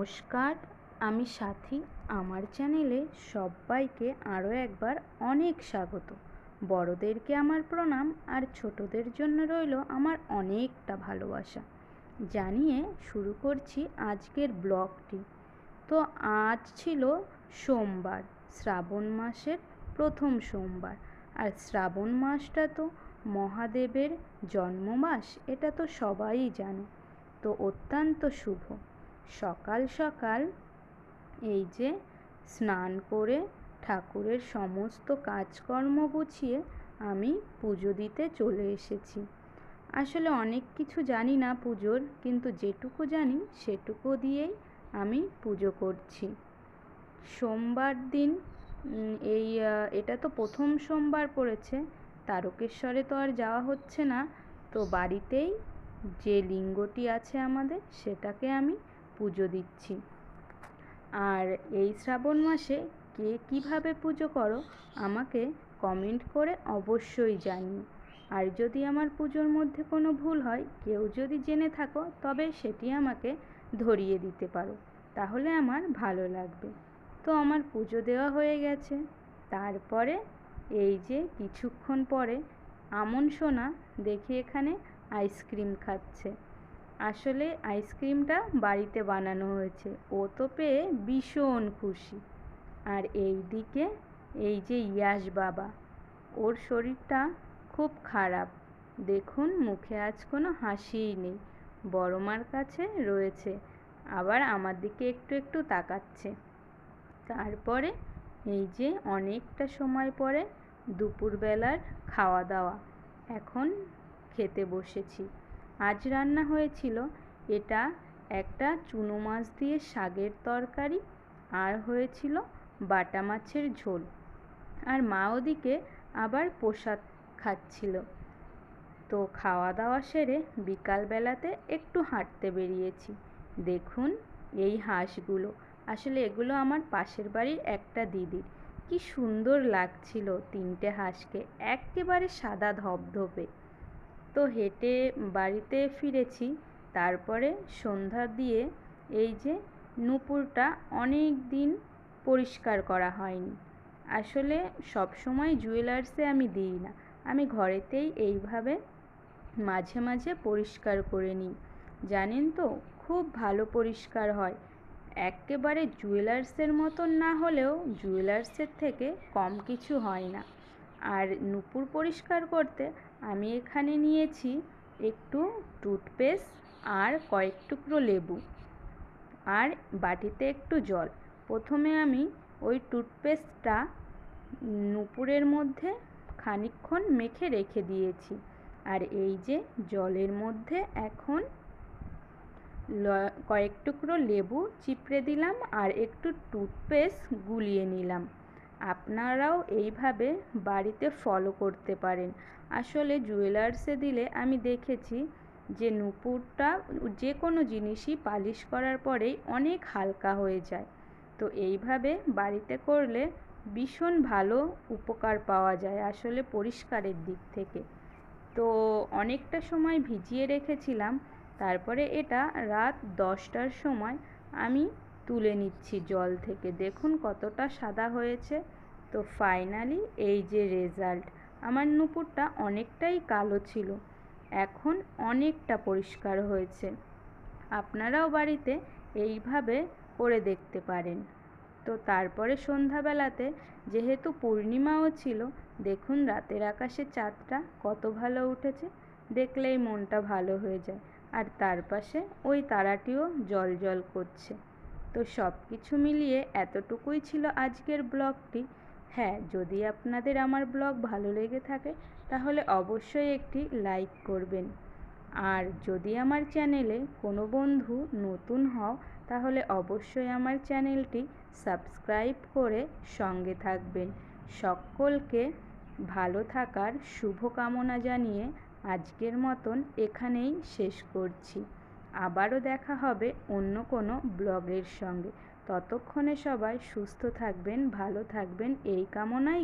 নমস্কার, আমি সাথী। আমার চ্যানেলে সবাইকে আরও একবার অনেক স্বাগত। বড়দেরকে আমার প্রণাম, আর ছোটদের জন্য রইল আমার অনেকটা ভালোবাসা জানিয়ে শুরু করছি আজকের ব্লগটি। তো আজ ছিল সোমবার, শ্রাবণ মাসের প্রথম সোমবার। আর শ্রাবণ মাসটা তো মহাদেবের জন্মমাস, এটা তো সবাই জানে। তো অত্যন্ত শুভ। সকাল সকাল এই যে স্নান করে ঠাকুরের সমস্ত কাজকর্ম গুছিয়ে আমি পুজো দিতে চলে এসেছি। আসলে অনেক কিছু জানি না পুজোর, কিন্তু যেটুকু জানি সেটুকু দিয়েই আমি পুজো করছি। সোমবার দিন এটা তো প্রথম সোমবার পড়েছে, তারকেশ্বরে তো আর যাওয়া হচ্ছে না। তো বাড়িতেই যে লিঙ্গটি আছে আমাদের, সেটাকে আমি পুজো দিচ্ছি। আর এই শ্রাবণ মাসে কে কীভাবে পুজো করো আমাকে কমেন্ট করে অবশ্যই জানিও। আর যদি আমার পুজোর মধ্যে কোনো ভুল হয়, কেউ যদি জেনে থাকো, তবে সেটি আমাকে ধরিয়ে দিতে পারো, তাহলে আমার ভালো লাগবে। তো আমার পুজো দেওয়া হয়ে গেছে। তারপরে এই যে কিছুক্ষণ পরে আমন সোনা দেখি এখানে আইসক্রিম খাচ্ছে। আসলে আইসক্রিমটা বাড়িতে বানানো হয়েছে, ও তো পেয়ে ভীষণ খুশি। আর এই দিকে এই যে ইয়াশ বাবা, ওর শরীরটা খুব খারাপ। দেখুন, মুখে আজ কোনো হাসিই নেই। বড় মার কাছে রয়েছে, আবার আমার দিকে একটু একটু তাকাচ্ছে। তারপরে এই যে অনেকটা সময় পরে দুপুরবেলার খাওয়া দাওয়া, এখন খেতে বসেছি। আজ রান্না হয়েছিল এটা একটা চুনো মাছ দিয়ে শাকের তরকারি, আর হয়েছিল বাটা মাছের ঝোল। আর মা ওদিকে আবার প্রসাদ খাচ্ছিল। তো খাওয়া দাওয়া সেরে বিকালবেলাতে একটু হাঁটতে বেরিয়েছি। দেখুন এই হাঁসগুলো, আসলে এগুলো আমার পাশের বাড়ির একটা দিদির। কি সুন্দর লাগছিল তিনটে হাঁসকে, একেবারে সাদা ধবধবে। তো হেঁটে বাড়িতে ফিরেছি। তারপরে সন্ধ্যা দিয়ে এই যে নুপুরটা অনেক দিন পরিষ্কার করা হয়নি। আসলে সব সময় জুয়েলার্সে আমি দিই না, আমি ঘরেতেই এইভাবে মাঝে মাঝে পরিষ্কার করে নিই। জানেন তো, খুব ভালো পরিষ্কার হয়। একেবারে জুয়েলার্সের মতন না হলেও জুয়েলার্সের থেকে কম কিছু হয় না। আর নুপুর পরিষ্কার করতে আমি এখানে নিয়েছি একটু টুথপেস্ট আর কয়েক টুকরো লেবু, আর বাটিতে একটু জল। প্রথমে আমি ওই টুথপেস্টটা নুপুরের মধ্যে খানিকক্ষণ মেখে রেখে দিয়েছি। আর এই যে জলের মধ্যে এখন কয়েক টুকরো লেবু চিপড়ে দিলাম, আর একটু টুথপেস্ট গুলিয়ে নিলাম। আপনারাও এইভাবে বাড়িতে ফলো করতে পারেন। আসলে জুয়েলার্সে দিলে আমি দেখেছি যে নুপুরটা, যে কোনো জিনিসই পালিশ করার পরেই অনেক হালকা হয়ে যায়। তো এইভাবে বাড়িতে করলে ভীষণ ভালো উপকার পাওয়া যায় আসলে পরিষ্কারের দিক থেকে। তো অনেকটা সময় ভিজিয়ে রেখেছিলাম। তারপরে এটা রাত 10টার সময় আমি তুলে নিচ্ছি জল থেকে। দেখুন কতটা সাদা হয়েছে। তো ফাইনালি এই যে রেজাল্ট, আমার নুপুরটা অনেকটাই কালো ছিল, এখন অনেকটা পরিষ্কার হয়েছে। আপনারাও বাড়িতে এইভাবে করে দেখতে পারেন। তো তারপরে সন্ধ্যাবেলাতে যেহেতু পূর্ণিমাও ছিল, দেখুন রাতের আকাশে চাঁদটা কত ভালো উঠেছে, দেখলেই মনটা ভালো হয়ে যায়। আর তার পাশে ওই তারাটিও জ্বলজ্বল করছে। তো সব কিছু মিলিয়ে এতটুকুই ছিল আজকের ব্লগটি। হ্যাঁ, যদি আপনাদের আমার ব্লগ ভালো লেগে থাকে, তাহলে অবশ্যই একটি লাইক করবেন। আর যদি আমার চ্যানেলে কোনো বন্ধু নতুন হও, তাহলে অবশ্যই আমার চ্যানেলটি সাবস্ক্রাইব করে সঙ্গে থাকবেন। সকলকে ভালো থাকার শুভকামনা জানিয়ে আজকের মতন এখানেই শেষ করছি। আবারও দেখা হবে অন্য কোনো ব্লগের সঙ্গে। ততক্ষণে সবাই সুস্থ থাকবেন, ভালো থাকবেন, এই কামনাই